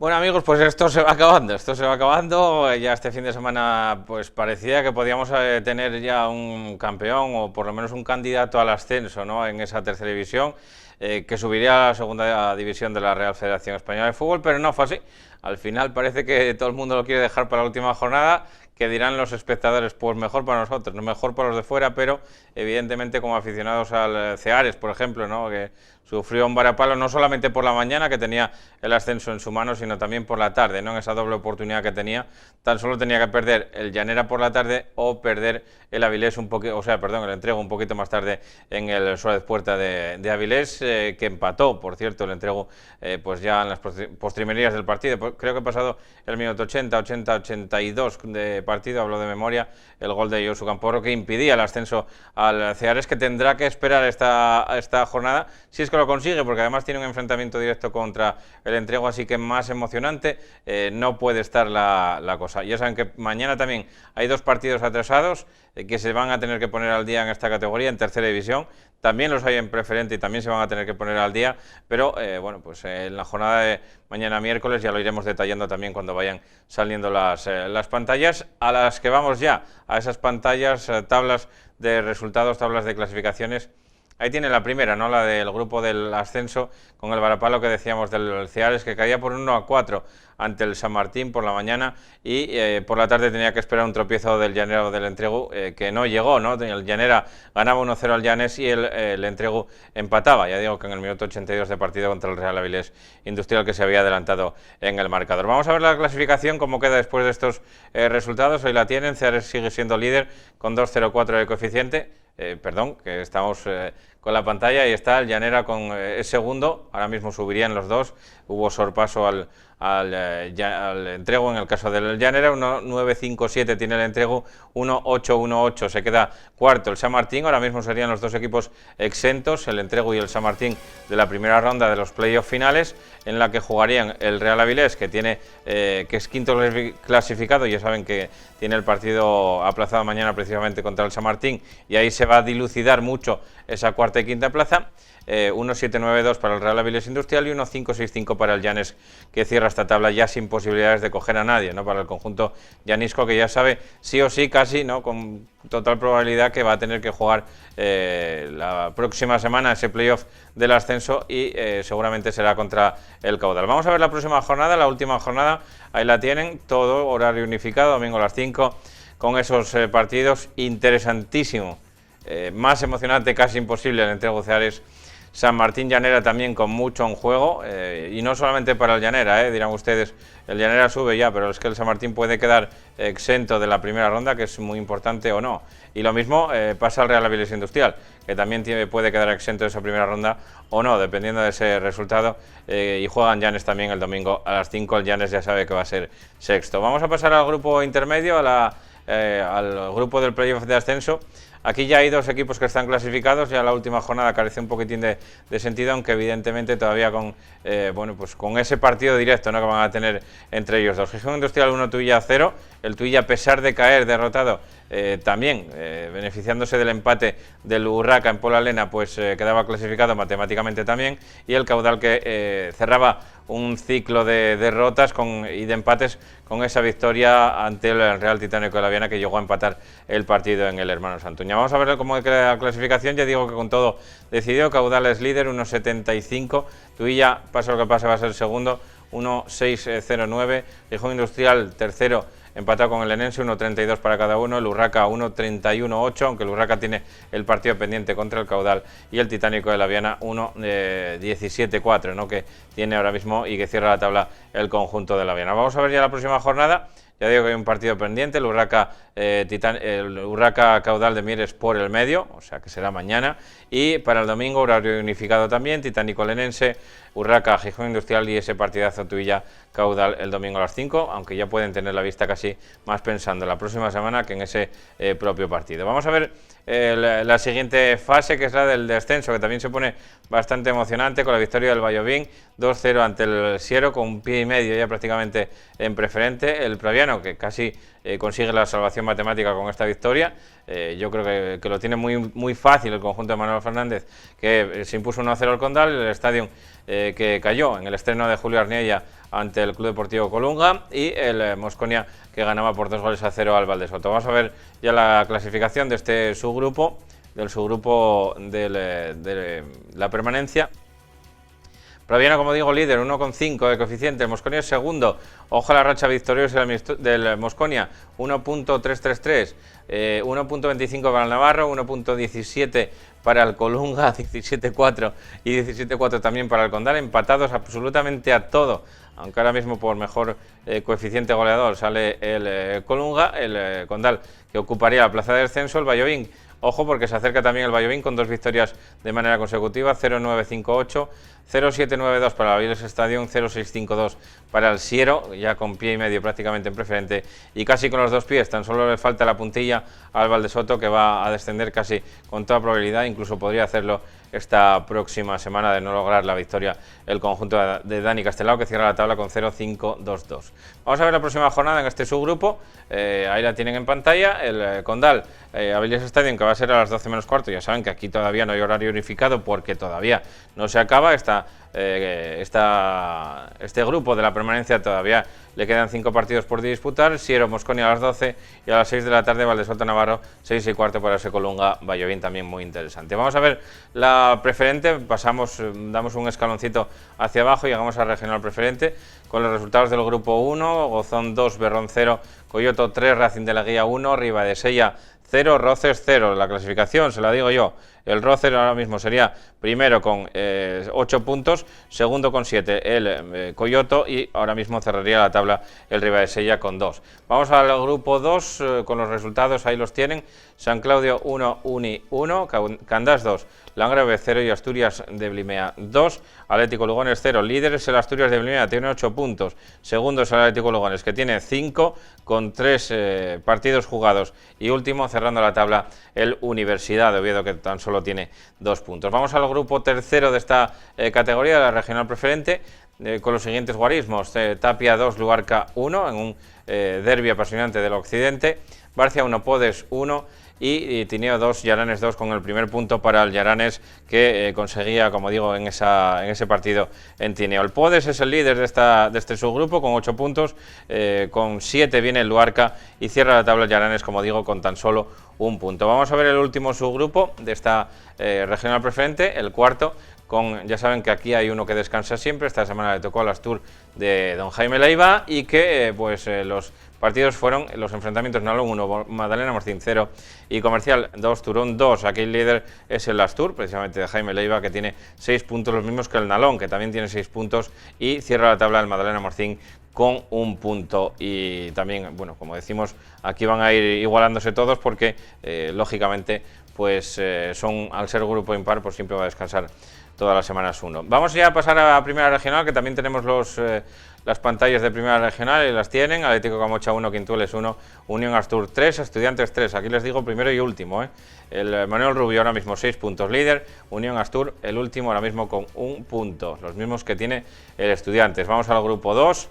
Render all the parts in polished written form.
Bueno amigos, pues esto se va acabando, ya este fin de semana pues parecía que podíamos tener ya un campeón o por lo menos un candidato al ascenso, ¿no?, en esa tercera división, que subiría a la segunda división de la Real Federación Española de Fútbol, pero no fue así. Al final parece que todo el mundo lo quiere dejar para la última jornada, que dirán los espectadores, pues mejor para nosotros, no mejor para los de fuera, pero evidentemente como aficionados al Ceares, por ejemplo, ¿no?, que sufrió un varapalo no solamente por la mañana, que tenía el ascenso en su mano, sino también por la tarde, ¿no?, en esa doble oportunidad que tenía. Tan solo tenía que perder el Llanera por la tarde o perder el Avilés un poquito, o sea, perdón, el Entrego un poquito más tarde en el Suárez Puerta de Avilés, que empató, por cierto, el Entrego pues ya en las postrimerías del partido. Creo que ha pasado el minuto 82 de partido, hablo de memoria, el gol de Josu Camporro, que impidía el ascenso al Ceares, que tendrá que esperar esta jornada, si es que lo consigue, porque además tiene un enfrentamiento directo contra el Entrego, así que más emocionante no puede estar la cosa. Ya saben que mañana también hay dos partidos atrasados que se van a tener que poner al día en esta categoría, en tercera división. También los hay en preferente y también se van a tener que poner al día, pero bueno, pues en la jornada de mañana miércoles ya lo iremos detallando también cuando vayan saliendo las pantallas, a las que vamos ya, a esas pantallas, tablas de resultados, tablas de clasificaciones. Ahí tiene la primera, ¿no?, la del grupo del ascenso, con el varapalo que decíamos del Ceares, que caía por 1-4 ante el San Martín por la mañana y por la tarde tenía que esperar un tropiezo del Llanera o del Entrego, que no llegó, ¿no? El Llanera ganaba 1-0 al Llanes y el Entrego empataba, ya digo que en el minuto 82 de partido contra el Real Avilés Industrial, que se había adelantado en el marcador. Vamos a ver la clasificación, cómo queda después de estos resultados. Hoy la tienen, Ceares sigue siendo líder con 2,04 de coeficiente. Perdón, que estamos con la pantalla, y está el Llanera con segundo, ahora mismo subirían los dos, hubo sorpaso al Entrego en el caso del Llanera, 1,957 tiene el Entrego, 1,818 se queda cuarto el San Martín. Ahora mismo serían los dos equipos exentos, el Entrego y el San Martín, de la primera ronda de los playoffs finales, en la que jugarían el Real Avilés, que es quinto clasificado, ya saben que tiene el partido aplazado mañana precisamente contra el San Martín, y ahí se va a dilucidar mucho esa cuarta y quinta plaza. 1,792 para el Real Avilés Industrial y 1,565 para el Llanes, que cierra esta tabla ya sin posibilidades de coger a nadie, ¿no?, para el conjunto llanisco, que ya sabe sí o sí, casi, ¿no?, con total probabilidad, que va a tener que jugar la próxima semana ese playoff del ascenso, y seguramente será contra el Caudal. Vamos a ver la próxima jornada, la última jornada, ahí la tienen, todo horario unificado, domingo a las 5, con esos partidos, interesantísimo, más emocionante, casi imposible, el Entrego Ceares San Martín Llanera, también con mucho en juego, y no solamente para el Llanera, dirán ustedes, el Llanera sube ya, pero es que el San Martín puede quedar exento de la primera ronda, que es muy importante, o no. Y lo mismo pasa al Real Avilés Industrial, que también puede quedar exento de esa primera ronda o no, dependiendo de ese resultado, y juegan Llanes también el domingo a las 5, el Llanes ya sabe que va a ser sexto. Vamos a pasar al grupo intermedio, al grupo del playoff de ascenso. Aquí ya hay dos equipos que están clasificados, ya la última jornada carece un poquitín de sentido, aunque evidentemente todavía con bueno, pues con ese partido directo, ¿no?, que van a tener entre ellos dos. Gijón Industrial 1, Tuilla 0, el Tuilla, a pesar de caer derrotado, también beneficiándose del empate del Urraca en Polalena, pues quedaba clasificado matemáticamente también, y el Caudal, que cerraba un ciclo de derrotas y de empates con esa victoria ante el Real Titánico de la Viana, que llegó a empatar el partido en el Hermano Santuña. Vamos a ver cómo queda la clasificación. Ya digo que con todo decidido, Caudal es líder, 1,75, Tuilla, pase lo que pase, va a ser segundo, 1,609, Gijón Industrial tercero, empatado con el Enense, 1,32 para cada uno, el Urraca 1,31,8, aunque el Urraca tiene el partido pendiente contra el Caudal, y el Titánico de la Viana 1,17,4, ¿no?, que tiene ahora mismo, y que cierra la tabla el conjunto de la Viana. Vamos a ver ya la próxima jornada. Ya digo que hay un partido pendiente, el Urraca Caudal de Mieres por el medio, o sea que será mañana, y para el domingo horario unificado también, Titánico Lenense, Urraca Gijón Industrial, y ese partidazo Tuilla Caudal el domingo a las 5, aunque ya pueden tener la vista casi más pensando en la próxima semana que en ese propio partido. Vamos a ver la siguiente fase, que es la del descenso, que también se pone bastante emocionante, con la victoria del Vallovín 2-0 ante el Siero, con un pie y medio ya prácticamente en preferente, el Praviano, que casi consigue la salvación matemática con esta victoria. Yo creo que lo tiene muy fácil el conjunto de Manuel Fernández, que se impuso 1-0 al Condal, el estadio que cayó en el estreno de Julio Arniella ante el Club Deportivo Colunga, y el Mosconia, que ganaba por 2-0 al Valdesoto. Vamos a ver ya la clasificación de este subgrupo, de la permanencia. Proviana, como digo, líder, 1,5 de coeficiente. El Mosconia es segundo. Ojo a la racha victoriosa del Mosconia, 1.333. 1.25 para el Navarro, 1.17 para el Colunga, 17.4 y 17.4 también para el Condal, empatados absolutamente a todo. Aunque ahora mismo por mejor coeficiente goleador sale el Colunga, el Condal, que ocuparía la plaza de descenso. El Vallovín, ojo, porque se acerca también el Vallovín con 2 victorias de manera consecutiva, 0-9-5-8, 0-7-9-2 para el Avilés Stadium, 0-6-5-2 para el Siero, ya con pie y medio prácticamente en preferente y casi con los 2 pies. Tan solo le falta la puntilla al Valdesoto, que va a descender casi con toda probabilidad, incluso podría hacerlo esta próxima semana de no lograr la victoria el conjunto de Dani Castelao, que cierra la tabla con 0-5-2-2. Vamos a ver la próxima jornada en este subgrupo. Ahí la tienen en pantalla. El Condal, Avilés Stadium, que va a ser a las 12 menos cuarto. Ya saben que aquí todavía no hay horario unificado porque todavía no se acaba este grupo de la permanencia. Todavía le quedan 5 partidos por disputar. Siero Mosconia a las 12 y a las 6 de la tarde Valdesoto Navarro, 6:15 para ese Colunga Vallovín, también muy interesante. Vamos a ver la preferente, damos un escaloncito hacia abajo y llegamos a regional preferente con los resultados del grupo 1, Gozón 2, Berrón 0, Coyoto 3, Racing de la Guía 1, Ribadesella 0, Roces 0. La clasificación, se la digo yo, el Roces ahora mismo sería primero con 8 puntos, segundo con 7 el Coyoto, y ahora mismo cerraría la tabla el Ribadesella con 2. Vamos al grupo 2 con los resultados, ahí los tienen. San Claudio 1, Uni 1, Candás 2, Langreo 0 y Asturias de Blimea 2. Atlético Lugones 0, líderes el Asturias de Blimea, tiene 8 puntos. Segundo es el Atlético Lugones, que tiene 5 con 3 partidos jugados. Y último, cerrando la tabla, el Universidad de Oviedo, que tan solo tiene 2 puntos. Vamos al grupo tercero de esta categoría, de la regional preferente, con los siguientes guarismos. Tapia 2, Luarca 1, en un derbi apasionante del occidente. Barcia 1, Podes 1 y Tineo 2, Llaranes 2, con el primer punto para el Llaranes, que conseguía, como digo, en ese partido en Tineo. El Podes es el líder de este subgrupo con 8 puntos, con 7 viene el Luarca y cierra la tabla el Llaranes, como digo, con tan solo 1 punto. Vamos a ver el último subgrupo de esta regional preferente, el cuarto. Ya saben que aquí hay uno que descansa siempre. Esta semana le tocó al Astur de don Jaime Leiva, y que los partidos fueron los enfrentamientos: Nalón 1, Madalena Morcín 0 y Comercial 2, Turón 2. Aquí el líder es el Astur, precisamente de Jaime Leiva, que tiene 6 puntos, los mismos que el Nalón, que también tiene 6 puntos, y cierra la tabla el Madalena Morcín con 1 punto. Y también, bueno, como decimos, aquí van a ir igualándose todos porque, lógicamente, pues al ser grupo impar, pues siempre va a descansar todas las semanas uno. Vamos ya a pasar a Primera Regional, que también tenemos las pantallas de Primera Regional, y las tienen. Atlético Camocha 1, Quintueles 1, Unión Astur 3, Estudiantes 3. Aquí les digo primero y último. El Manuel Rubio ahora mismo 6 puntos líder, Unión Astur el último ahora mismo con 1 punto, los mismos que tiene el Estudiantes. Vamos al grupo 2,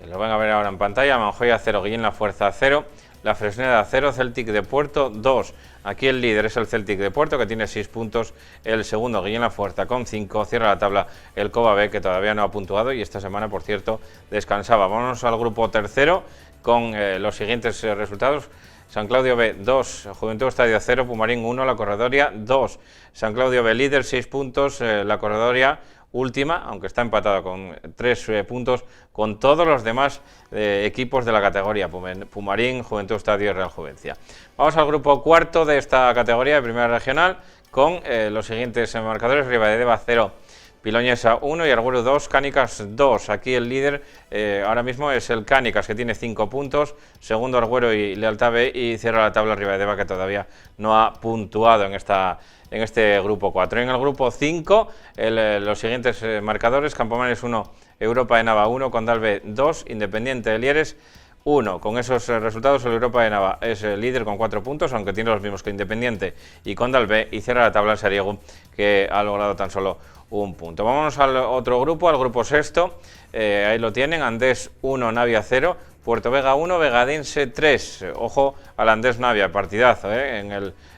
lo van a ver ahora en pantalla. Manjoya 0, Guillén La Fuerza 0, La Fresneda 0, Celtic de Puerto 2. Aquí el líder es el Celtic de Puerto, que tiene 6 puntos. El segundo, Guillén La Fuerza, con 5. Cierra la tabla el Cova B, que todavía no ha puntuado y esta semana, por cierto, descansaba. Vámonos al grupo tercero con los siguientes resultados. San Claudio B 2, Juventud Estadio 0, Pumarín 1, La Corredoria 2. San Claudio B líder, 6 puntos, La Corredoria última, aunque está empatada con 3 puntos con todos los demás equipos de la categoría: Pumarín, Juventud Estadio y Real Juvencia. Vamos al grupo cuarto de esta categoría de Primera Regional con los siguientes marcadores: Ribadedeva 0, Piloñesa 1 y Arguero 2, Cánicas 2. Aquí el líder ahora mismo es el Cánicas, que tiene 5 puntos, segundo Arguero y Lealtad B, y cierra la tabla Ribadedeva, que todavía no ha puntuado en este grupo 4. En el grupo 5, los siguientes marcadores: Campomanes 1, Europa de Nava 1, Condal B 2, Independiente de Lieres 1. Con esos resultados, el Europa de Nava es el líder con 4 puntos, aunque tiene los mismos que Independiente y Condal B, y cierra la tabla el Sariego, que ha logrado tan solo 1 punto. Vámonos al otro grupo, al grupo sexto. Ahí lo tienen: Andés 1, Navia 0, Puerto Vega 1, Vegadense 3. Ojo al Andrés Navia, partidazo en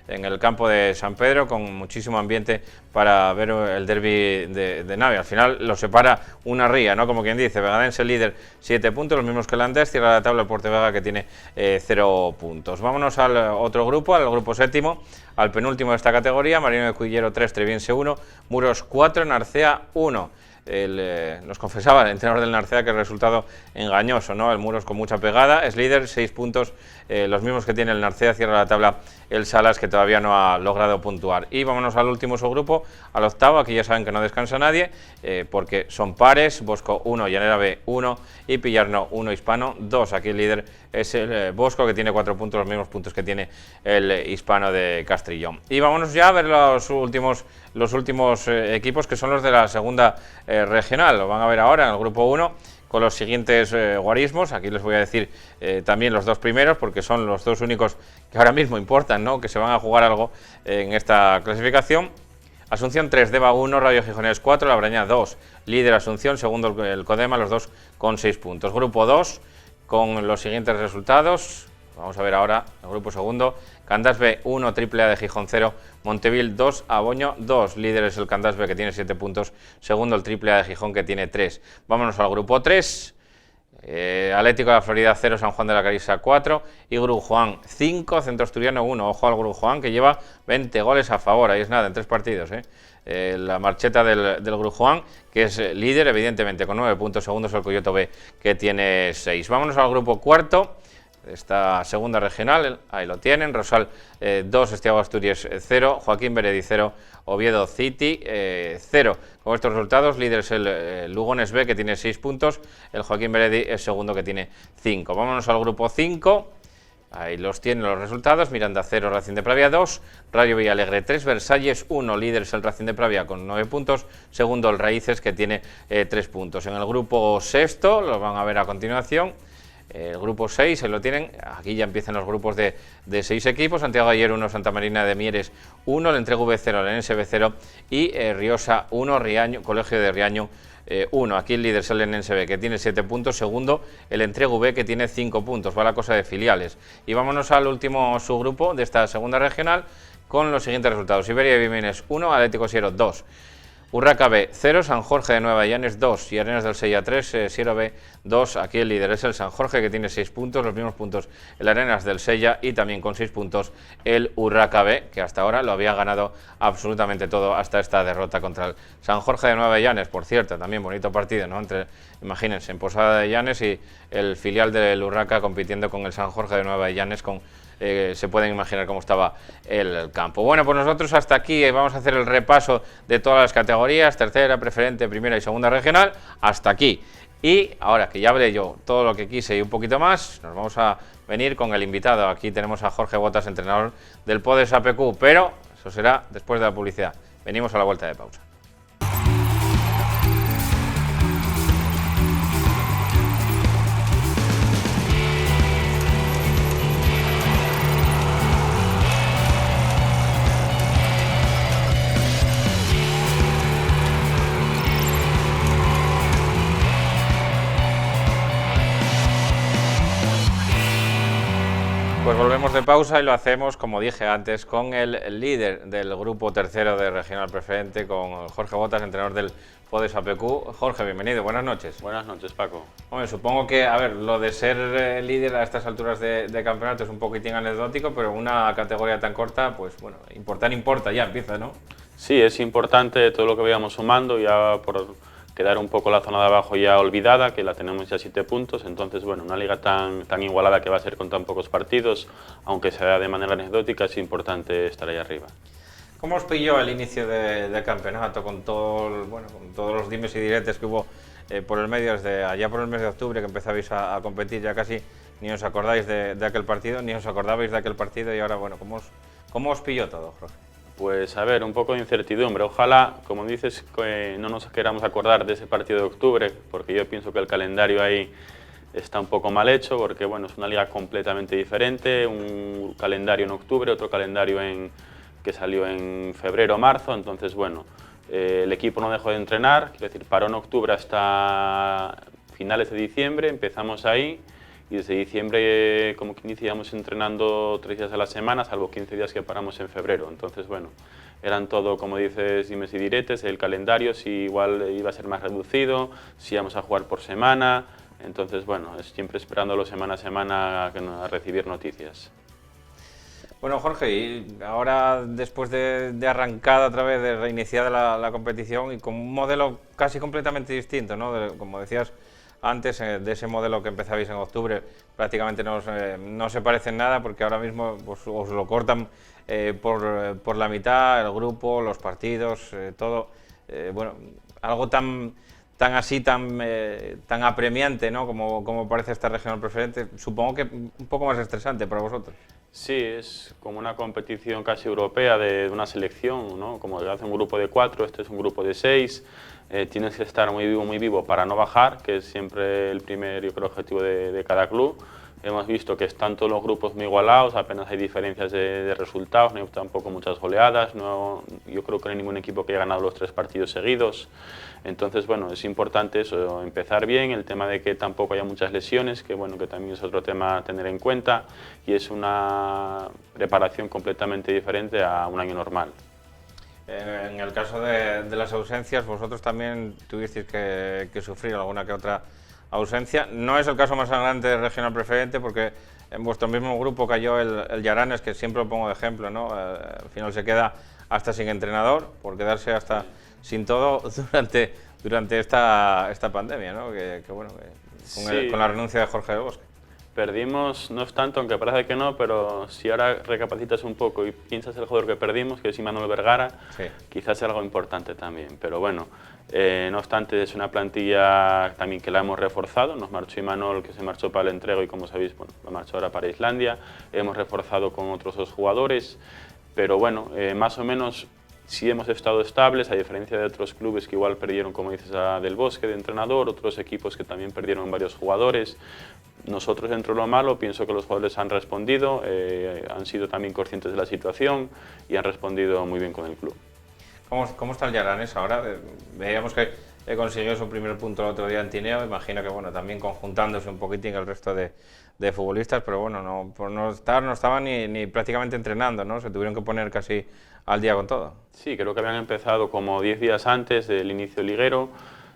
el campo de San Pedro, con muchísimo ambiente para ver el derbi de Navia. Al final lo separa una ría, ¿no? Como quien dice, Vegadense líder 7 puntos, los mismos que el Andrés, cierra la tabla el Puerto Vega que tiene 0 puntos. Vámonos al otro grupo, al grupo séptimo, al penúltimo de esta categoría, Marino de Cuillero 3, Treviense 1, Muros 4, Narcea 1. Nos confesaba el entrenador del Narcea que el resultado engañoso, ¿no? El Muros con mucha pegada, es líder, 6 puntos, los mismos que tiene el Narcea, cierra la tabla el Salas, que todavía no ha logrado puntuar. Y vámonos al último subgrupo, al octavo, aquí ya saben que no descansa nadie, porque son pares, Bosco 1, Llanera B 1 y Pillarno 1, Hispano 2. Aquí el líder es el Bosco, que tiene 4 puntos, los mismos puntos que tiene el Hispano de Castrillón. Y vámonos ya a ver los últimos equipos, que son los de la segunda regional. Lo van a ver ahora en el grupo 1 con los siguientes guarismos. Aquí les voy a decir también los dos primeros, porque son los dos únicos que ahora mismo importan, ¿no? Que se van a jugar algo en esta clasificación. Asunción 3, Deva 1, Radio Gijonés 4, La Braña 2, líder Asunción, segundo el Codema, los dos con 6 puntos. Grupo 2 con los siguientes resultados. Vamos a ver ahora el grupo segundo. Candás B 1, Triple A de Gijón 0, Montevil 2, Aboño 2. Líder es el Candás B, que tiene 7 puntos. Segundo el Triple A de Gijón, que tiene 3. Vámonos al grupo 3. Atlético de la Florida 0, San Juan de la Carisa 4 y Grujuan 5, Centro Asturiano 1. Ojo al Grujuan, que lleva 20 goles a favor. Ahí es nada, en 3 partidos. La marcheta del Grujuan, que es líder, evidentemente, con 9 puntos. Segundo es el Coyoto B, que tiene 6. Vámonos al grupo cuarto. Esta segunda regional, ahí lo tienen, Rosal 2, Estiago Asturias 0, Joaquín Beredi 0, Oviedo City 0. Con estos resultados, líder es el Lugones B, que tiene 6 puntos, el Joaquín Beredi es segundo, que tiene 5. Vámonos al grupo 5, ahí los tienen los resultados: Miranda 0, Racing de Pravia 2, Rayo Villalegre 3, Versalles 1, líder es el Racing de Pravia con 9 puntos, segundo el Raíces, que tiene 3 puntos. En el grupo sexto, lo van a ver a continuación, el grupo 6, ahí lo tienen, aquí ya empiezan los grupos de 6 equipos: Santiago Ayer 1, Santa Marina de Mieres 1, el Entrego B 0, el NSB 0 y Riosa 1, Riaño, Colegio de Riaño 1. Aquí el líder es el NSB, que tiene 7 puntos, segundo el Entrego B, que tiene 5 puntos, va la cosa de filiales. Y vámonos al último subgrupo de esta segunda regional con los siguientes resultados: Iberia y Vimines 1, Atlético Siero 2, Urraca B 0, San Jorge de Nueva Llanes 2 y Arenas del Sella 3, Siero B 2. Aquí el líder es el San Jorge, que tiene 6 puntos, los mismos puntos el Arenas del Sella, y también con 6 puntos el Urraca B, que hasta ahora lo había ganado absolutamente todo hasta esta derrota contra el San Jorge de Nueva Llanes. Por cierto, también bonito partido, ¿no? Imagínense, en Posada de Llanes y el filial del Urraca compitiendo con el San Jorge de Nueva Llanes, con se pueden imaginar cómo estaba el campo. Bueno, pues nosotros hasta aquí vamos a hacer el repaso de todas las categorías: tercera, preferente, primera y segunda regional, hasta aquí. Y ahora que ya hablé yo todo lo que quise y un poquito más, nos vamos a venir con el invitado. Aquí tenemos a Jorge Botas, entrenador del Podes APQ, pero eso será después de la publicidad. Venimos a la vuelta de pausa. Pues volvemos de pausa y lo hacemos, como dije antes, con el líder del grupo tercero de Regional Preferente, con Jorge Botas, entrenador del Podes APQ. Jorge, bienvenido, buenas noches. Buenas noches, Paco. Hombre, supongo que, a ver, lo de ser líder a estas alturas de campeonato es un poquitín anecdótico, pero una categoría tan corta, pues bueno, importa, ya empieza, ¿no? Sí, es importante todo lo que vayamos sumando, ya por quedar un poco la zona de abajo ya olvidada, que la tenemos ya 7 puntos, entonces bueno, una liga tan igualada que va a ser con tan pocos partidos, aunque sea de manera anecdótica, es importante estar ahí arriba. ¿Cómo os pilló el inicio de campeonato con con todos los dimes y diretes que hubo por el medio, desde allá por el mes de octubre que empezabais a competir? Ya casi ni os acordáis de aquel partido, ni os acordabais de aquel partido, y ahora, bueno, ¿cómo os pilló todo, Jorge? Pues a ver, un poco de incertidumbre. Ojalá, como dices, que no nos queramos acordar de ese partido de octubre, porque yo pienso que el calendario ahí está un poco mal hecho, porque bueno, es una liga completamente diferente, un calendario en octubre, otro calendario que salió en febrero o marzo, entonces bueno, el equipo no dejó de entrenar, quiero decir, paró en octubre hasta finales de diciembre, empezamos ahí y desde diciembre, como que iniciamos entrenando 3 días a la semana, salvo 15 días que paramos en febrero. Entonces, bueno, eran todo, como dices, dimes y diretes, el calendario, si igual iba a ser más reducido, si íbamos a jugar por semana. Entonces, bueno, es siempre esperándolo semana a semana a recibir noticias. Bueno, Jorge, y ahora después de arrancada otra vez, de reiniciada la competición y con un modelo casi completamente distinto, ¿no? Como decías antes, de ese modelo que empezabais en octubre, prácticamente no se parece en nada porque ahora mismo pues, os lo cortan por la mitad, el grupo, los partidos, todo. Bueno, algo tan así, tan apremiante, ¿no? Como parece esta regional preferente, supongo que un poco más estresante para vosotros. Sí, es como una competición casi europea de una selección, ¿no? Como hace un grupo de 4, este es un grupo de 6. Tienes que estar muy vivo para no bajar, que es siempre el primer, yo creo, objetivo de cada club. Hemos visto que están todos los grupos muy igualados, apenas hay diferencias de resultados, no hay tampoco muchas goleadas, no, yo creo que no hay ningún equipo que haya ganado los 3 partidos seguidos. Entonces, bueno, es importante eso, empezar bien, el tema de que tampoco haya muchas lesiones, que bueno, que también es otro tema a tener en cuenta, y es una preparación completamente diferente a un año normal. En el caso de las ausencias, vosotros también tuvisteis que sufrir alguna que otra ausencia. No es el caso más sangrante de regional preferente porque en vuestro mismo grupo cayó el Yaranes, que siempre lo pongo de ejemplo, ¿no? Al final se queda hasta sin entrenador por quedarse hasta sin todo durante esta pandemia, ¿no? Bueno, con la renuncia de Jorge del Bosque. Perdimos, no es tanto, aunque parece que no, pero si ahora recapacitas un poco y piensas el jugador que perdimos, que es Imanol Vergara, sí, quizás es algo importante también. Pero bueno, no obstante, es una plantilla también que la hemos reforzado. Nos marchó Imanol, que se marchó para el entrego y, como sabéis, bueno, lo marchó ahora para Islandia. Hemos reforzado con otros 2 jugadores, pero bueno, más o menos sí hemos estado estables, a diferencia de otros clubes que igual perdieron, como dices, a Del Bosque de entrenador, otros equipos que también perdieron varios jugadores. Nosotros, dentro de lo malo, pienso que los jugadores han respondido, han sido también conscientes de la situación y han respondido muy bien con el club. ¿Cómo está el Yaranes ahora? Veíamos que consiguió su primer punto el otro día en Tineo, imagino que bueno, también conjuntándose un poquitín el resto de futbolistas, pero bueno, por no estaban ni prácticamente entrenando, ¿no? Se tuvieron que poner casi al día con todo. Sí, creo que habían empezado como 10 días antes del inicio liguero,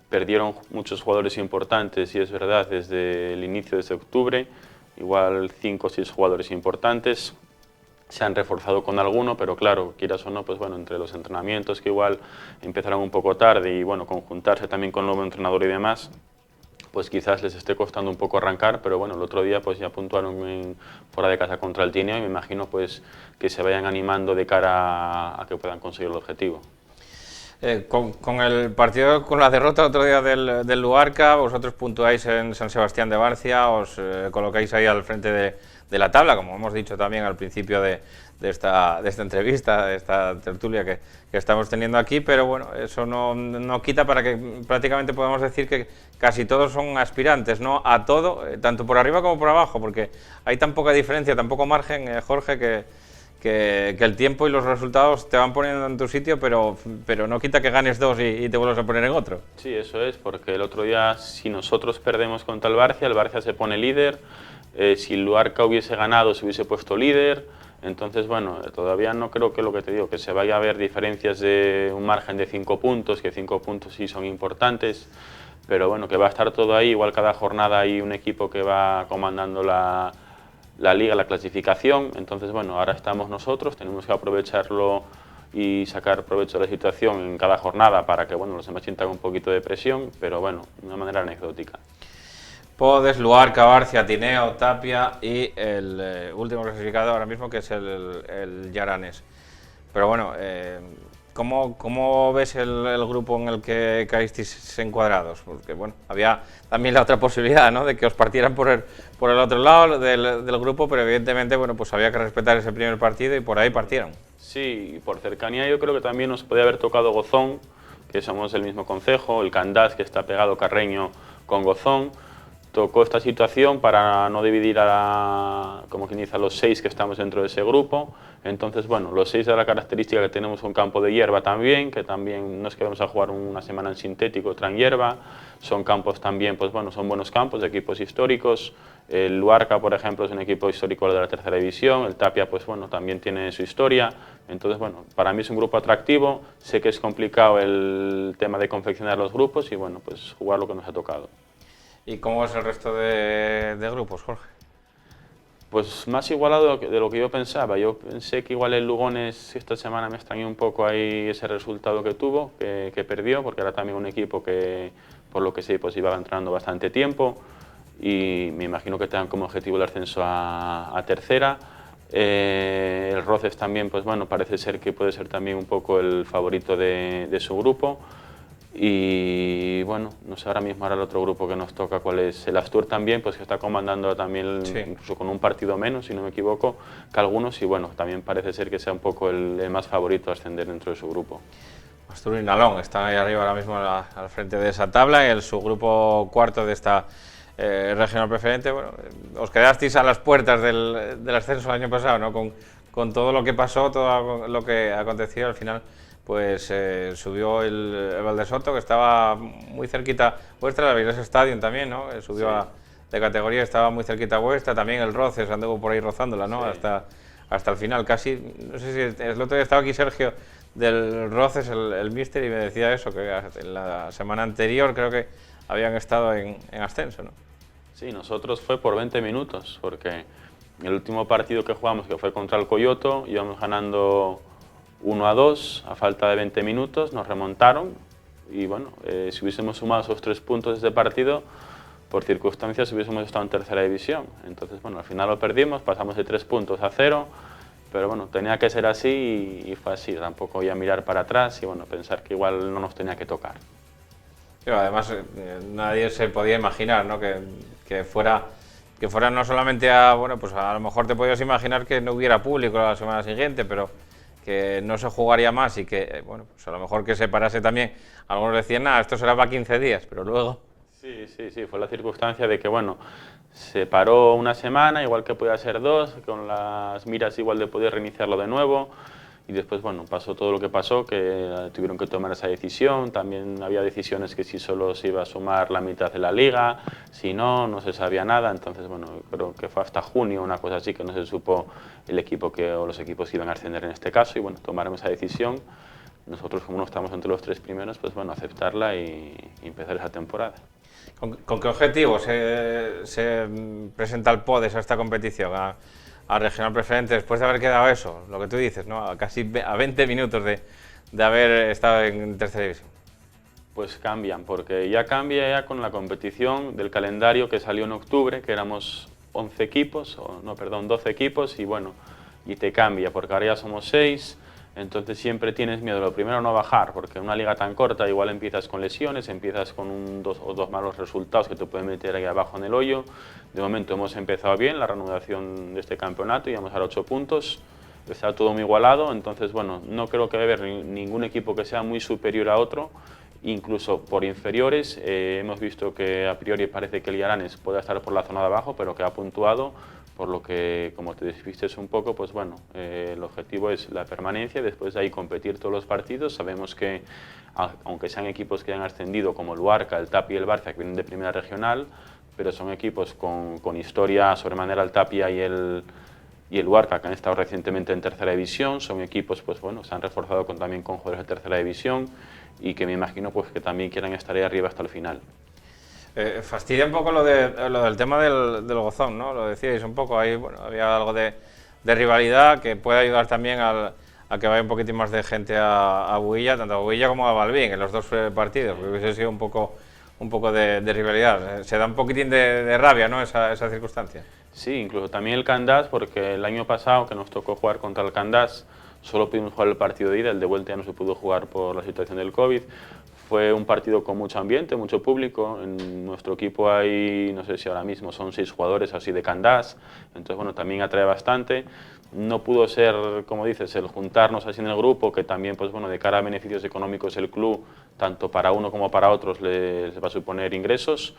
perdieron muchos jugadores importantes y es verdad, desde el inicio de octubre, igual 5 o 6 jugadores importantes. Se han reforzado con alguno, pero claro, quieras o no, pues bueno, entre los entrenamientos que igual empezaron un poco tarde y bueno, conjuntarse también con el nuevo entrenador y demás, pues quizás les esté costando un poco arrancar, pero bueno, el otro día pues ya puntuaron fuera de casa contra el Tineo y me imagino pues que se vayan animando de cara a que puedan conseguir el objetivo. Con el partido, con la derrota otro día del Luarca, vosotros puntuáis en San Sebastián de Barcia, os colocáis ahí al frente de la tabla, como hemos dicho también al principio de esta entrevista, de esta tertulia que estamos teniendo aquí, pero bueno, eso no quita para que prácticamente podamos decir que casi todos son aspirantes, ¿no? A todo, tanto por arriba como por abajo, porque hay tan poca diferencia, tan poco margen, Jorge, que el tiempo y los resultados te van poniendo en tu sitio, pero no quita que ganes 2 y te vuelvas a poner en otro. Sí, eso es, porque el otro día, si nosotros perdemos contra el Barcia se pone líder, si el Luarca hubiese ganado, se hubiese puesto líder. Entonces, bueno, todavía no creo que lo que te digo, que se vaya a ver diferencias de un margen de 5 puntos, que 5 puntos sí son importantes, pero bueno, que va a estar todo ahí, igual cada jornada hay un equipo que va comandando la liga, la clasificación. Entonces, bueno, ahora estamos nosotros, tenemos que aprovecharlo y sacar provecho de la situación en cada jornada para que bueno, los demás sientan un poquito de presión, pero bueno, de una manera anecdótica. Podes, Luarca, Barcia, Tineo, Tapia y el último clasificado ahora mismo, que es el Yaranes. Pero bueno, ¿cómo ves el grupo en el que caísteis encuadrados? Porque bueno, había también la otra posibilidad, ¿no?, de que os partieran por el otro lado del grupo, pero evidentemente bueno, pues había que respetar ese primer partido y por ahí partieron. Sí, y por cercanía yo creo que también nos podía haber tocado Gozón, que somos del mismo concejo, el Candás, que está pegado Carreño con Gozón. Tocó esta situación para no dividir como quien dice, a los 6 que estamos dentro de ese grupo. Entonces, bueno, los 6 de la característica que tenemos un campo de hierba también, que también no es que vamos a jugar una semana en sintético, otra en hierba. Son campos también, pues bueno, son buenos campos de equipos históricos. El Luarca, por ejemplo, es un equipo histórico de la tercera división, el Tapia, pues bueno, también tiene su historia, entonces bueno, para mí es un grupo atractivo, sé que es complicado el tema de confeccionar los grupos y bueno, pues jugar lo que nos ha tocado. ¿Y cómo es el resto de grupos, Jorge? Pues más igualado de lo que yo pensaba. Yo pensé que igual el Lugones esta semana me extrañó un poco ahí ese resultado que tuvo, que perdió, porque era también un equipo que, por lo que sé, pues iba entrando bastante tiempo y me imagino que tengan como objetivo el ascenso a tercera. El Roces también, pues bueno, parece ser que puede ser también un poco el favorito de su grupo. Y bueno, no sé ahora mismo el otro grupo que nos toca cuál es. El Astur también, pues que está comandando también, Sí. incluso con un partido menos, si no me equivoco, que algunos. Y bueno, también parece ser que sea un poco el más favorito a ascender dentro de su grupo. Astur y Nalón están ahí arriba ahora mismo al frente de esa tabla, en su grupo cuarto de esta regional preferente. Bueno, os quedasteis a las puertas del ascenso el año pasado, ¿no? Con todo lo que pasó, todo lo que aconteció al final. Pues subió el Valdesoto, que estaba muy cerquita vuestra, el Avilés Stadium también, ¿no? Subió Sí. de categoría, estaba muy cerquita vuestra, también el Roces anduvo por ahí rozándola, ¿no? Sí. Hasta el final, casi, no sé si el otro día estaba aquí Sergio del Roces, el míster, y me decía eso, que en la semana anterior creo que habían estado en ascenso, ¿no? Sí, nosotros fue por 20 minutos, porque el último partido que jugamos, que fue contra el Coyoto, íbamos ganando 1-2 a falta de 20 minutos, nos remontaron y bueno, si hubiésemos sumado esos 3 puntos de ese partido, por circunstancias hubiésemos estado en tercera división. Entonces, bueno, al final lo perdimos, pasamos de 3 puntos a 0, pero bueno, tenía que ser así y fue así. Tampoco voy a mirar para atrás y bueno, pensar que igual no nos tenía que tocar. Pero además, nadie se podía imaginar, ¿no? Que fuera no solamente a, bueno, pues a lo mejor te podías imaginar que no hubiera público la semana siguiente, pero que no se jugaría más y que, bueno, pues a lo mejor que se parase también. Algunos decían, nada, esto será para 15 días, pero luego... Sí, fue la circunstancia de que, bueno, se paró una semana, igual que podía ser 2, con las miras igual de poder reiniciarlo de nuevo. Y después, bueno, pasó todo lo que pasó, que tuvieron que tomar esa decisión. También había decisiones que si solo se iba a sumar la mitad de la liga, si no, no se sabía nada. Entonces, bueno, creo que fue hasta junio, una cosa así, que no se supo el equipo o los equipos que iban a ascender en este caso. Y bueno, tomaron esa decisión. Nosotros, como no estamos entre los 3 primeros, pues bueno, aceptarla y empezar esa temporada. ¿Con qué objetivo se presenta el PODES a esta competición, a regional preferente, después de haber quedado eso, lo que tú dices, ¿no? A casi a 20 minutos de haber estado en tercera división? Pues cambian, porque ya cambia ya con la competición del calendario que salió en octubre, que éramos 11 equipos, o no, perdón, 12 equipos, y bueno, y te cambia, porque ahora ya somos 6, entonces siempre tienes miedo, lo primero no bajar, porque en una liga tan corta igual empiezas con lesiones, empiezas con dos malos resultados que te pueden meter ahí abajo en el hoyo. De momento hemos empezado bien la reanudación de este campeonato, y vamos a 8 puntos, está todo muy igualado, entonces bueno, no creo que debe haber ningún equipo que sea muy superior a otro. Incluso por inferiores, hemos visto que a priori parece que el Yaranes puede estar por la zona de abajo, pero que ha puntuado, por lo que, como te despistes un poco, pues bueno, el objetivo es la permanencia, después de ahí competir todos los partidos. Sabemos que, aunque sean equipos que han ascendido, como el Luarca, el Tapia y el Barça, que vienen de primera regional, pero son equipos con historia sobremanera, el Tapia y el Luarca, que han estado recientemente en tercera división. Son equipos, pues bueno, se han reforzado también con jugadores de tercera división y que me imagino pues que también quieran estar ahí arriba hasta el final. Fastidia un poco lo del tema del Gozón, ¿no? Lo decíais un poco, ahí bueno, había algo de rivalidad que puede ayudar también a que vaya un poquitín más de gente a Builla, tanto a Builla como a Balbín, en los dos partidos, porque hubiese sido un poco de rivalidad. Se da un poquitín de rabia, ¿no? Esa circunstancia. Sí, incluso también el Candás, porque el año pasado que nos tocó jugar contra el Candás, solo pudimos jugar el partido de ida, el de vuelta ya no se pudo jugar por la situación del COVID. Fue un partido con mucho ambiente, mucho público. En nuestro equipo hay, no sé si ahora mismo son 6 jugadores así de Candás, entonces bueno, también atrae bastante. No pudo ser, como dices, el juntarnos así en el grupo, que también pues bueno, de cara a beneficios económicos el club, tanto para uno como para otros, les va a suponer ingresos.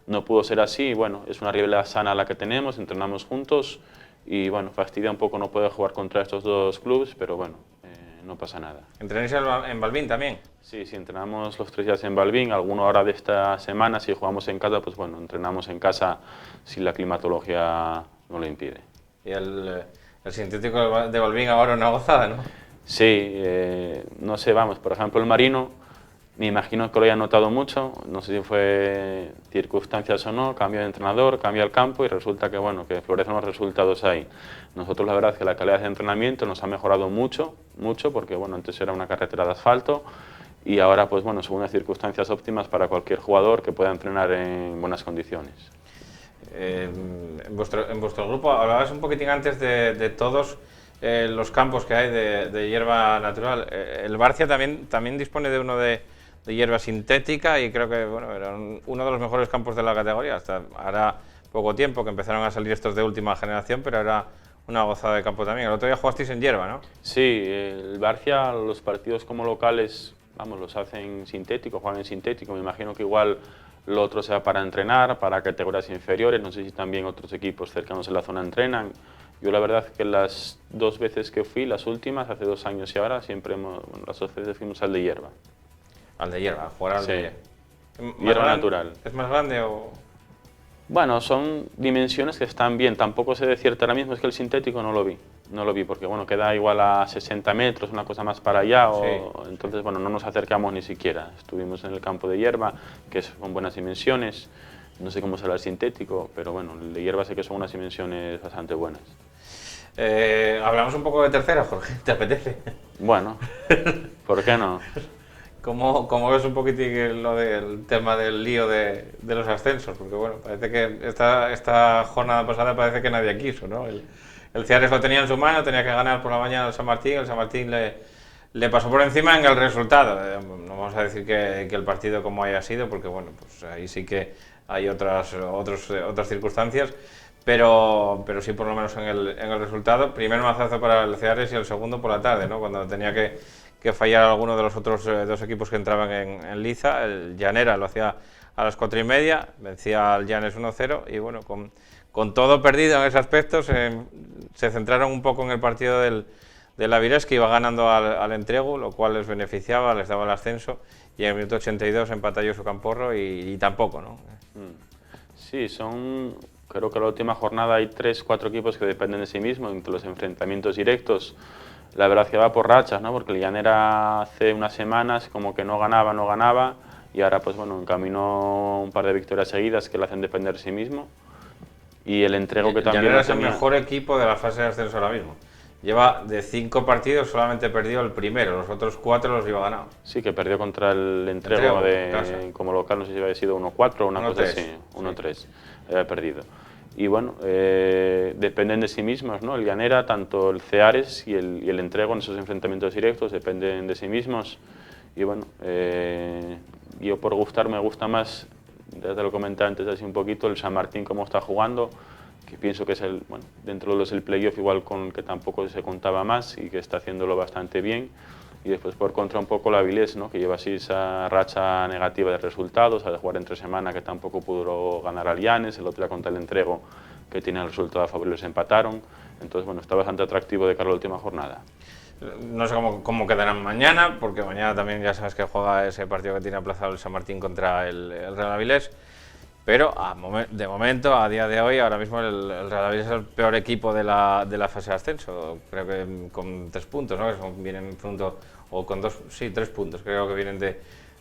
No pudo ser así, y bueno, es una rivalidad sana la que tenemos, entrenamos juntos y bueno, fastidia un poco no poder jugar contra estos dos clubes, pero bueno, no pasa nada. ¿Entrenáis en Balbín también? Sí, sí, entrenamos los 3 días en Balbín, alguna hora de esta semana, si jugamos en casa, pues bueno, entrenamos en casa si la climatología no lo impide. Y el sintético de Balbín ahora una gozada, ¿no? Sí, no sé, vamos, por ejemplo el Marino, me imagino que lo haya notado mucho, no sé si fue circunstancias o no, cambio de entrenador, cambia el campo y resulta que bueno, que florecen los resultados ahí. Nosotros la verdad es que la calidad de entrenamiento nos ha mejorado mucho, mucho, porque bueno, antes era una carretera de asfalto y ahora pues bueno, son unas circunstancias óptimas para cualquier jugador que pueda entrenar en buenas condiciones. En vuestro grupo hablabas un poquitín antes de todos los campos que hay de hierba natural. El Barcia también dispone de uno de hierba sintética y creo que bueno, era uno de los mejores campos de la categoría. Hasta ahora poco tiempo que empezaron a salir estos de última generación, pero era una gozada de campo también. El otro día jugasteis en hierba, ¿no? Sí, el Barcia, los partidos como locales, vamos, los hacen sintético, juegan en sintético. Me imagino que igual lo otro sea para entrenar, para categorías inferiores. No sé si también otros equipos cercanos en la zona entrenan. Yo la verdad que las 2 veces que fui, las últimas, hace 2 años y ahora, siempre las 2 veces fuimos al de hierba. Al de hierba, jugar al Sí. de hierba. Hierba natural. ¿Es más grande o...? Bueno, son dimensiones que están bien, tampoco sé decirte ahora mismo, es que el sintético no lo vi porque bueno, queda igual a 60 metros, una cosa más para allá, Sí. entonces bueno, no nos acercamos ni siquiera, estuvimos en el campo de hierba, que es con buenas dimensiones, no sé cómo será el sintético, pero bueno, el de hierba sé que son unas dimensiones bastante buenas. Hablamos un poco de tercera, Jorge, ¿te apetece? Bueno, ¿por qué no? ¿Cómo ves un poquitín lo del tema del lío de los ascensos? Porque bueno, parece que esta jornada pasada parece que nadie quiso, ¿no? El Ceares lo tenía en su mano, tenía que ganar por la mañana al San Martín, el San Martín le pasó por encima en el resultado. No vamos a decir que el partido como haya sido, porque bueno, pues ahí sí que hay otras circunstancias, pero sí por lo menos en el resultado. Primer mazazo para el Ceares y el segundo por la tarde, ¿no? Cuando tenía que fallar alguno de los otros 2 equipos que entraban en liza. El Llanera lo hacía a las 4:30, vencía al Llanes 1-0 y bueno, con todo perdido en ese aspecto se centraron un poco en el partido del Avilés, que iba ganando al Entregu, lo cual les beneficiaba, les daba el ascenso, y en el minuto 82 empató su Camporro y tampoco, ¿no? Sí, creo que en la última jornada hay 3-4 equipos que dependen de sí mismos, entre los enfrentamientos directos. La verdad que va por rachas, ¿no? Porque el Llanera hace unas semanas como que no ganaba, y ahora pues bueno, encaminó un par de victorias seguidas que le hacen depender de sí mismo. Y el Entrego que también Llanera es el mejor equipo de la fase de ascenso ahora mismo. Lleva de 5 partidos, solamente perdió el primero, los otros 4 los lleva ganados. Sí, que perdió contra el Entrego como local, no sé si había sido 1-4 o una cosa así, 1-3, había perdido. Y bueno, dependen de sí mismos, ¿no? El Llanera, tanto el Ceares y el Entrego en esos enfrentamientos directos dependen de sí mismos. Y bueno, yo por gustar me gusta más, ya te lo comenté antes así un poquito, el San Martín cómo está jugando, que pienso que es dentro de los del playoff igual con el que tampoco se contaba más y que está haciéndolo bastante bien. Y después por contra un poco la Avilés, ¿no? Que lleva así esa racha negativa de resultados, al jugar entre semana que tampoco pudo ganar al Llanes, el otro día contra el Entrego que tiene el resultado a favor y los empataron. Entonces bueno, está bastante atractivo de cara a la última jornada. No sé cómo quedarán mañana, porque mañana también ya sabes que juega ese partido que tiene aplazado el San Martín contra el Real Avilés. Pero de momento, a día de hoy, ahora mismo el Real Avilés es el peor equipo de la fase de ascenso. Creo que con 3 puntos, ¿no? Vienen fruto, o con 3 puntos, creo que vienen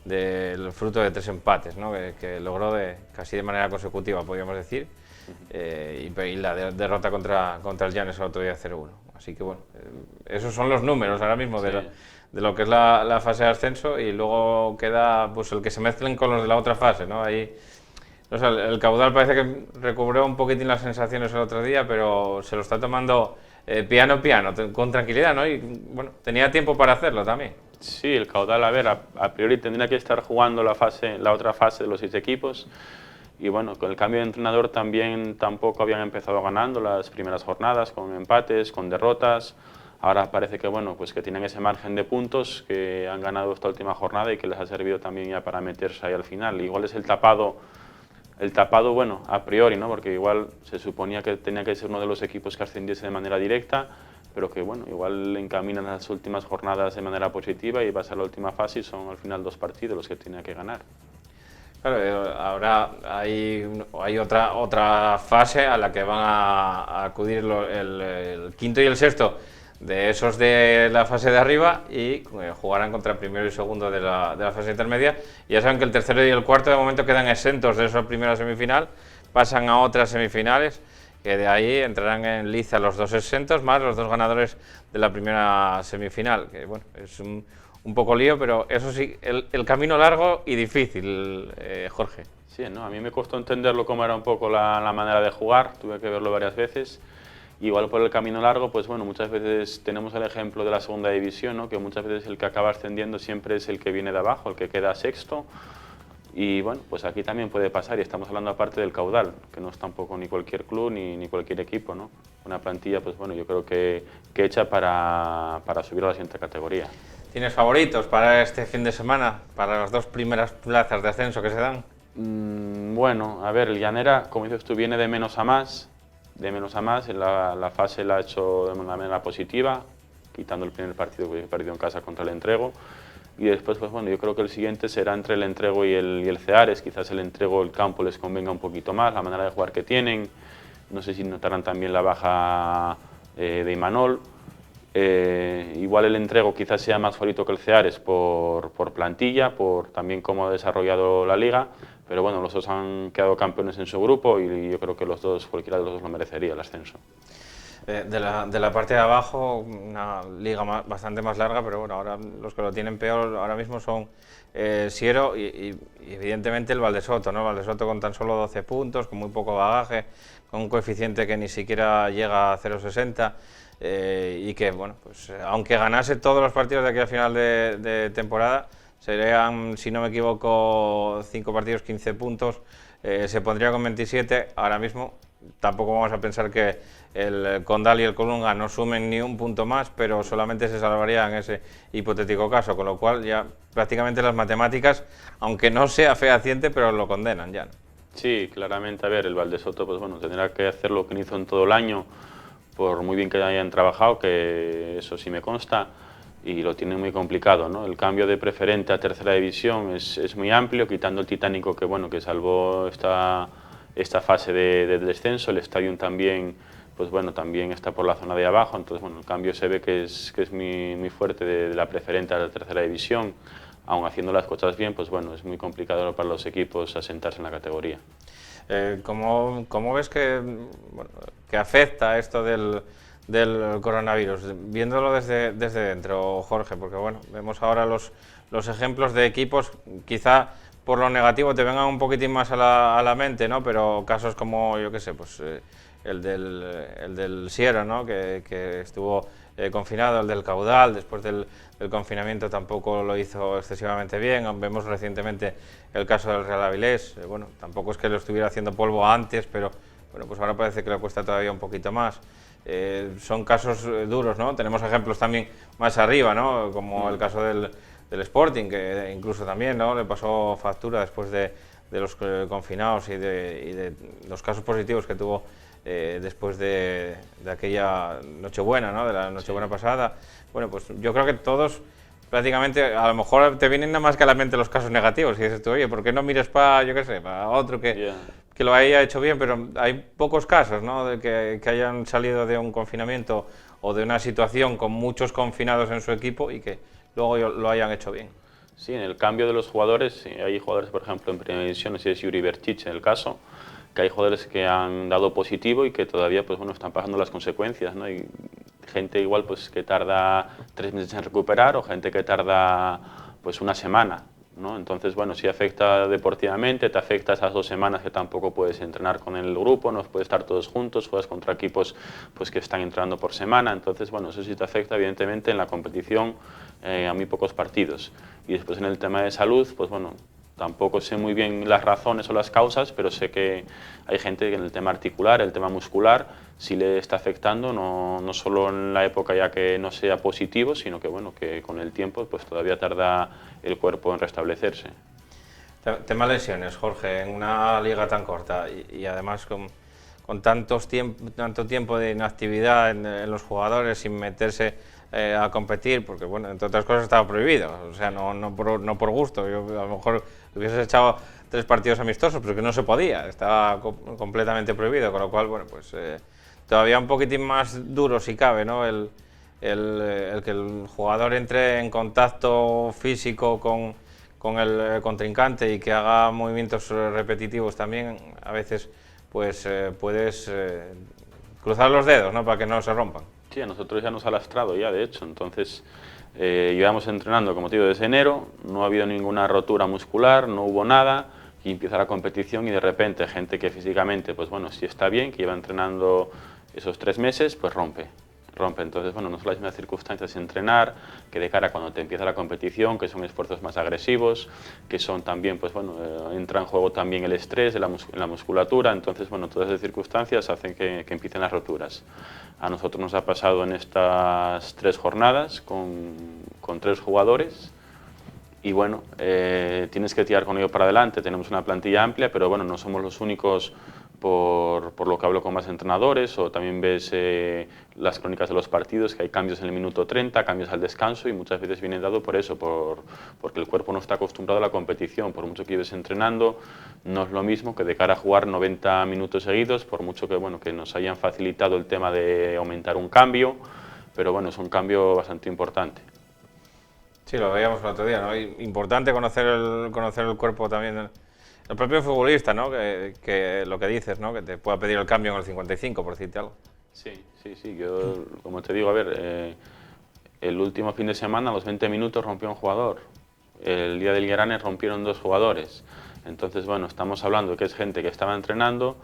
del fruto de 3 empates, ¿no? Que logró casi de manera consecutiva, podríamos decir. Y la derrota contra el Llanes el otro día 0-1. Así que bueno, esos son los números ahora mismo Sí. de lo que es la fase de ascenso, y luego queda pues el que se mezclen con los de la otra fase, ¿no? Ahí, o sea, el caudal parece que recobró un poquitín las sensaciones el otro día, pero se lo está tomando piano, con tranquilidad, ¿no? Y bueno, tenía tiempo para hacerlo también. Sí, el caudal, a ver, a priori tendría que estar jugando la otra fase de los 6 equipos. Y bueno, con el cambio de entrenador también tampoco habían empezado ganando las primeras jornadas, con empates, con derrotas. Ahora parece que bueno, pues que tienen ese margen de puntos, que han ganado esta última jornada y que les ha servido también ya para meterse ahí al final. Igual es el tapado, bueno, a priori, ¿no? Porque igual se suponía que tenía que ser uno de los equipos que ascendiese de manera directa, pero que bueno, igual encaminan las últimas jornadas de manera positiva y va a ser la última fase y son al final 2 partidos los que tiene que ganar. Claro, ahora hay otra fase a la que van a acudir el quinto y el sexto de esos de la fase de arriba y jugarán contra el primero y segundo de la fase intermedia. Y ya saben que el tercero y el cuarto de momento quedan exentos de esa primera semifinal, pasan a otras semifinales, que de ahí entrarán en liza los 2 exentos más los 2 ganadores de la primera semifinal, que bueno, es un poco lío, pero eso sí, el camino largo y difícil, Jorge. Sí, ¿no? A mí me costó entenderlo cómo era un poco la manera de jugar, tuve que verlo varias veces. Igual por el camino largo, pues bueno, muchas veces tenemos el ejemplo de la segunda división, ¿no? Que muchas veces el que acaba ascendiendo siempre es el que viene de abajo, el que queda sexto. Y bueno, pues aquí también puede pasar, y estamos hablando aparte del caudal, que no es tampoco ni cualquier club ni cualquier equipo, ¿no? Una plantilla, pues bueno, yo creo que hecha para subir a la siguiente categoría. ¿Tienes favoritos para este fin de semana, para las 2 primeras plazas de ascenso que se dan? Bueno, a ver, el Llanera, como dices tú, viene de menos a más, la fase la ha hecho de una manera positiva, quitando el primer partido que he perdido en casa contra el Entrego. Y después, pues bueno, yo creo que el siguiente será entre el Entrego y el Ceares. Quizás el Entrego, el campo les convenga un poquito más, la manera de jugar que tienen. No sé si notarán también la baja de Imanol. Igual el Entrego quizás sea más favorito que el Ceares por plantilla, por también cómo ha desarrollado la liga. Pero bueno, los dos han quedado campeones en su grupo y yo creo que cualquiera de los dos lo merecería el ascenso. De la parte de abajo, una liga bastante más larga, pero bueno, ahora los que lo tienen peor ahora mismo son Siero y evidentemente el Valdesoto, ¿no? Valdesoto con tan solo 12 puntos, con muy poco bagaje, con un coeficiente que ni siquiera llega a 0,60 y que, bueno, pues aunque ganase todos los partidos de aquí a final de temporada, serían, si no me equivoco, 5 partidos, 15 puntos, se pondría con 27, ahora mismo tampoco vamos a pensar que el Condal y el Colunga no sumen ni un punto más, pero solamente se salvaría en ese hipotético caso, con lo cual ya prácticamente las matemáticas, aunque no sea fehaciente, pero lo condenan ya, ¿no? Sí, claramente, a ver, el Valdesoto pues bueno, tendrá que hacer lo que hizo en todo el año, por muy bien que hayan trabajado, que eso sí me consta, y lo tiene muy complicado, ¿no? El cambio de preferente a tercera división es muy amplio, quitando el Titánico que, bueno, que salvó esta fase de descenso, el Stadium también, pues bueno, también está por la zona de abajo, entonces bueno, el cambio se ve que es muy fuerte de la preferente a la tercera división, aun haciendo las cosas bien, pues bueno, es muy complicado para los equipos asentarse en la categoría. ¿Cómo ves bueno, que afecta esto del coronavirus? Viéndolo desde dentro, Jorge, porque bueno, vemos ahora los ejemplos de equipos, quizá por lo negativo te vengan un poquitín más a la mente, ¿no? Pero casos como, yo qué sé, pues el del Sierra, ¿no? Que estuvo confinado, el del Caudal, después del confinamiento tampoco lo hizo excesivamente bien. Vemos recientemente el caso del Real Avilés, bueno, tampoco es que lo estuviera haciendo polvo antes, pero bueno, pues ahora parece que le cuesta todavía un poquito más. Son casos duros, ¿no? Tenemos ejemplos también más arriba, ¿no? Como el caso del Sporting, que incluso también, ¿no? Le pasó factura después de los confinados y de los casos positivos que tuvo después de aquella Nochebuena, ¿no? De la Nochebuena pasada. Bueno, pues yo creo que todos prácticamente, a lo mejor te vienen nada más que a la mente los casos negativos y dices tú, oye, ¿por qué no mires para, yo qué sé, para otro que lo haya hecho bien? Pero hay pocos casos, ¿no? De que hayan salido de un confinamiento o de una situación con muchos confinados en su equipo y que luego lo hayan hecho bien. Sí, en el cambio de los jugadores, hay jugadores, por ejemplo, en primera división, si es Yuri Berchich en el caso, que hay jugadores que han dado positivo y que todavía pues, bueno, están pasando las consecuencias, ¿no? Y gente igual pues, que tarda 3 meses en recuperar o gente que tarda pues, una semana, ¿no? Entonces, bueno, sí afecta deportivamente, te afecta esas 2 semanas que tampoco puedes entrenar con el grupo, no puedes estar todos juntos, juegas contra equipos pues, que están entrenando por semana, entonces, bueno, eso sí te afecta evidentemente en la competición a muy pocos partidos. Y después en el tema de salud, pues bueno, tampoco sé muy bien las razones o las causas, pero sé que hay gente que en el tema articular, el tema muscular, sí le está afectando, no solo en la época ya que no sea positivo, sino que, bueno, que con el tiempo pues todavía tarda el cuerpo en restablecerse. Tema lesiones, Jorge, en una liga tan corta y además con tanto tiempo de inactividad en los jugadores sin meterse a competir, porque bueno, entre otras cosas estaba prohibido, o sea, no por gusto. Yo a lo mejor hubieses echado 3 partidos amistosos, pero que no se podía, estaba completamente prohibido, con lo cual, bueno, pues todavía un poquitín más duro si cabe, ¿no? El que el jugador entre en contacto físico con el contrincante y que haga movimientos repetitivos también, a veces pues puedes cruzar los dedos, ¿no? Para que no se rompan. Sí, a nosotros ya nos ha lastrado ya, de hecho, entonces llevamos entrenando, como te digo, desde enero, no ha habido ninguna rotura muscular, no hubo nada, y empieza la competición y de repente gente que físicamente, pues bueno, sí está bien, que lleva entrenando esos 3 meses, pues rompe. Entonces, bueno, no son las mismas circunstancias entrenar, que de cara a cuando te empieza la competición, que son esfuerzos más agresivos, que son también, pues bueno, entra en juego también el estrés en la musculatura, entonces, bueno, todas esas circunstancias hacen que empiecen las roturas. A nosotros nos ha pasado en estas 3 jornadas con 3 jugadores, y bueno, tienes que tirar con ello para adelante, tenemos una plantilla amplia, pero bueno, no somos los únicos por lo que hablo con más entrenadores, o también ves las crónicas de los partidos, que hay cambios en el minuto 30, cambios al descanso, y muchas veces viene dado por eso, porque el cuerpo no está acostumbrado a la competición. Por mucho que lleves entrenando, no es lo mismo que de cara a jugar 90 minutos seguidos, por mucho que, bueno, que nos hayan facilitado el tema de aumentar un cambio, pero bueno, es un cambio bastante importante. Sí, lo veíamos el otro día, ¿no? Importante conocer el cuerpo también. El propio futbolista, ¿no? Que lo que dices, ¿no? Que te pueda pedir el cambio en el 55, por decirte algo. Sí. Yo, como te digo, a ver, el último fin de semana, a los 20 minutos, rompió un jugador. El día del Guerane rompieron 2 jugadores. Entonces, bueno, estamos hablando que es gente que estaba entrenando,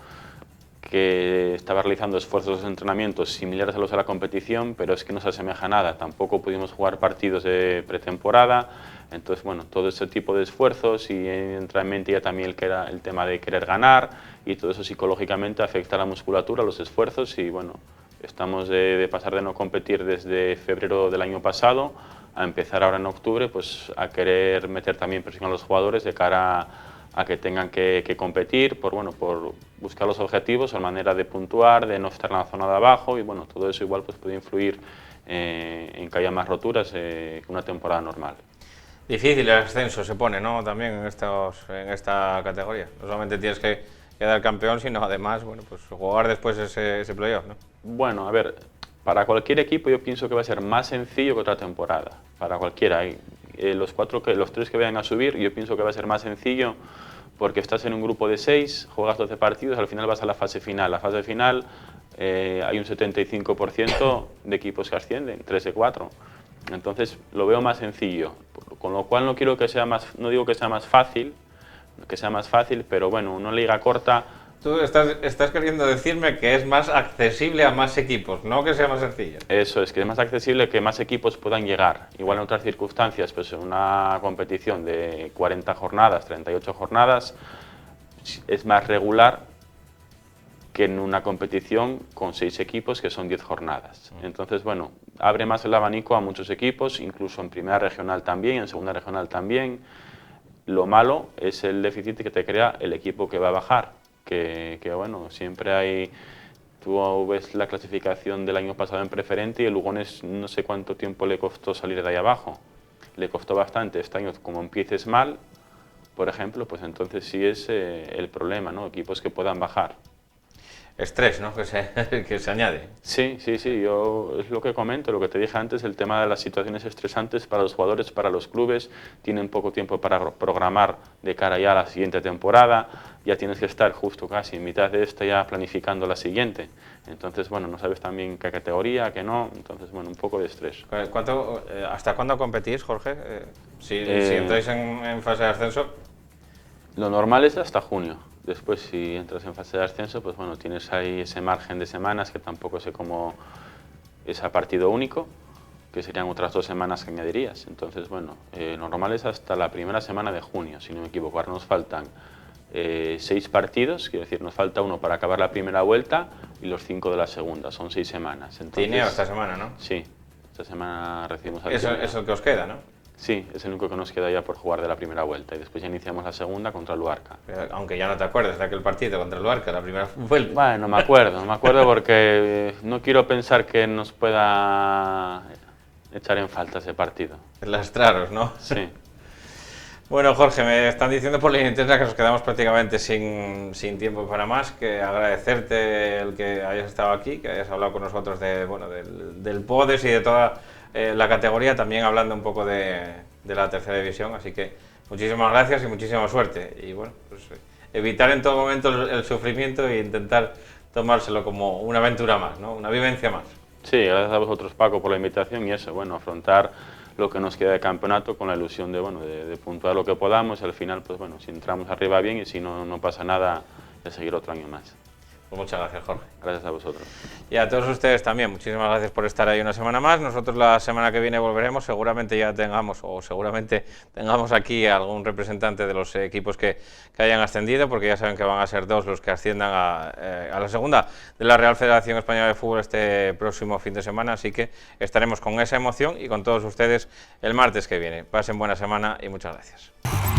que estaba realizando esfuerzos de entrenamiento similares a los de la competición, pero es que no se asemeja a nada. Tampoco pudimos jugar partidos de pretemporada. Entonces, bueno, todo ese tipo de esfuerzos, y entra en mente ya también el tema de querer ganar, y todo eso psicológicamente afecta a la musculatura, a los esfuerzos, y bueno, estamos de pasar de no competir desde febrero del año pasado a empezar ahora en octubre, pues a querer meter también presión a los jugadores de cara a que tengan que competir por buscar los objetivos, la manera de puntuar, de no estar en la zona de abajo, y bueno, todo eso igual pues puede influir en que haya más roturas que una temporada normal. Difícil el ascenso se pone, ¿no? También en esta categoría. No solamente tienes que quedar campeón, sino además, bueno, pues jugar después ese playoff, ¿no? Bueno, a ver, para cualquier equipo yo pienso que va a ser más sencillo que otra temporada. Para cualquiera. Los 3 que vayan a subir, yo pienso que va a ser más sencillo porque estás en un grupo de 6, juegas 12 partidos, al final vas a la fase final. La fase final hay un 75% de equipos que ascienden, 3 de 4. Entonces lo veo más sencillo, con lo cual no digo que sea más fácil, pero bueno, una liga corta. Tú estás queriendo decirme que es más accesible a más equipos, no que sea más sencillo. Eso es, que es más accesible, que más equipos puedan llegar. Igual en otras circunstancias, pues en una competición de 40 jornadas, 38 jornadas, es más regular que en una competición con 6 equipos, que son 10 jornadas. Entonces, bueno, abre más el abanico a muchos equipos, incluso en primera regional también, en segunda regional también. Lo malo es el déficit que te crea el equipo que va a bajar, que bueno, siempre hay. Tú ves la clasificación del año pasado en preferente, y el Lugones no sé cuánto tiempo le costó salir de ahí abajo. Le costó bastante. Este año, como empieces mal, por ejemplo, pues entonces sí es el problema, ¿no? Equipos que puedan bajar. Estrés, ¿no? Que se añade. Sí, yo es lo que comento, lo que te dije antes, el tema de las situaciones estresantes para los jugadores, para los clubes. Tienen poco tiempo para programar de cara ya a la siguiente temporada, ya tienes que estar justo casi en mitad de esta ya planificando la siguiente. Entonces, bueno, no sabes también qué categoría, qué no, entonces, bueno, un poco de estrés. ¿Hasta cuándo competís, Jorge? Si entráis en fase de ascenso. Lo normal es hasta junio. Después, si entras en fase de ascenso, pues bueno, tienes ahí ese margen de semanas, que tampoco sé cómo es a partido único, que serían otras 2 semanas que añadirías. Entonces, bueno, lo normal es hasta la primera semana de junio, si no me equivoco. Ahora nos faltan 6 partidos, quiero decir, nos falta 1 para acabar la primera vuelta y los 5 de la segunda, son 6 semanas. Entonces, Tineo esta semana, ¿no? Sí, esta semana recibimos al Eso es lo que os queda, ¿no? Sí, es el único que nos queda ya por jugar de la primera vuelta y después ya iniciamos la segunda contra el Luarca. Aunque ya no te acuerdas de aquel partido contra el Luarca, la primera vuelta. Bueno, me acuerdo porque no quiero pensar que nos pueda echar en falta ese partido. Lastraros, ¿no? Sí. Bueno, Jorge, me están diciendo por línea interna que nos quedamos prácticamente sin tiempo para más, que agradecerte el que hayas estado aquí, que hayas hablado con nosotros del PODES y de toda la categoría, también hablando un poco de la tercera división, así que muchísimas gracias y muchísima suerte. Y bueno, pues evitar en todo momento el sufrimiento e intentar tomárselo como una aventura más, ¿no? Una vivencia más. Sí, gracias a vosotros, Paco, por la invitación y eso, bueno, afrontar lo que nos queda de campeonato con la ilusión de puntuar lo que podamos y al final, pues bueno, si entramos arriba bien y si no, no pasa nada, de seguir otro año más. Pues muchas gracias, Jorge. Gracias a vosotros. Y a todos ustedes también, muchísimas gracias por estar ahí una semana más. Nosotros la semana que viene volveremos, seguramente tengamos aquí algún representante de los equipos que hayan ascendido, porque ya saben que van a ser 2 los que asciendan a la segunda de la Real Federación Española de Fútbol este próximo fin de semana, así que estaremos con esa emoción y con todos ustedes el martes que viene. Pasen buena semana y muchas gracias.